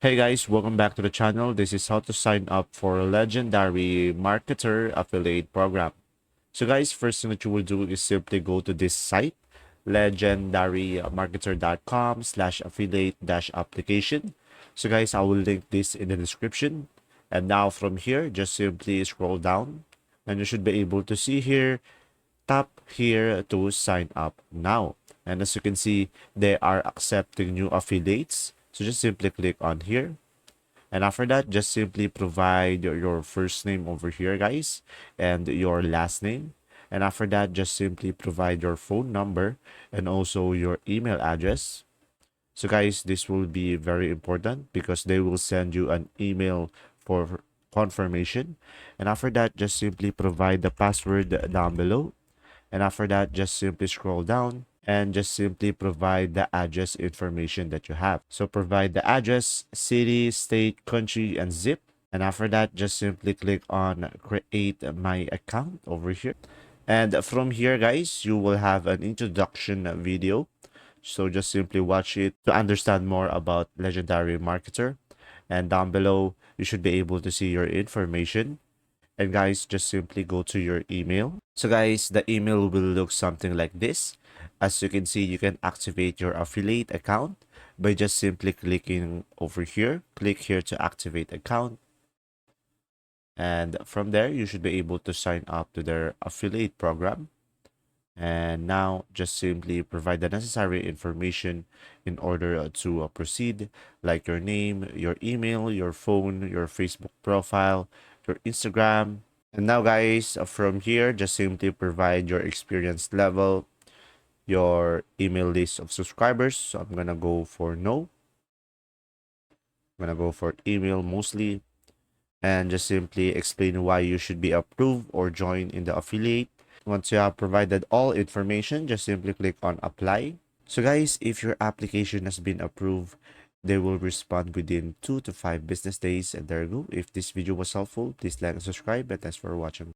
Hey guys, welcome back to the channel. This is how to sign up for a Legendary Marketer Affiliate Program. So guys, first thing that you will do is simply go to this site, legendarymarketer.com/affiliate-application. So guys, I will link this in the description. And now from here, just simply scroll down and you should be able to see here, tap here to sign up now. And as you can see, they are accepting new affiliates. So just simply click on here. And after that, just simply provide your first name over here, guys, and your last name. And after that, just simply provide your phone number and also your email address. So guys, this will be very important because they will send you an email for confirmation. And after that, just simply provide the password down below. And after that, just simply scroll down and just simply provide the address information that you have. So provide the address, city, state, country, and zip. And after that, just simply click on create my account over here. And from here, guys, you will have an introduction video. So just simply watch it to understand more about Legendary Marketer. And down below, you should be able to see your information. And guys, just simply go to your email. So guys, the email will look something like this. As you can see, you can activate your affiliate account by just simply clicking over here. Click here to activate account. And from there, you should be able to sign up to their affiliate program. And now just simply provide the necessary information in order to proceed, like your name, your email, your phone, your Facebook profile, your Instagram. And now guys, from here, just simply provide your experience level, your email list of subscribers. So I'm gonna go for no. I'm gonna go for email mostly, and just simply explain why you should be approved or join in the affiliate. Once you have provided all information, just simply click on apply. So guys, if your application has been approved, they will respond within 2 to 5 business days. And there you go. If this video was helpful, please like and subscribe, and thanks for watching.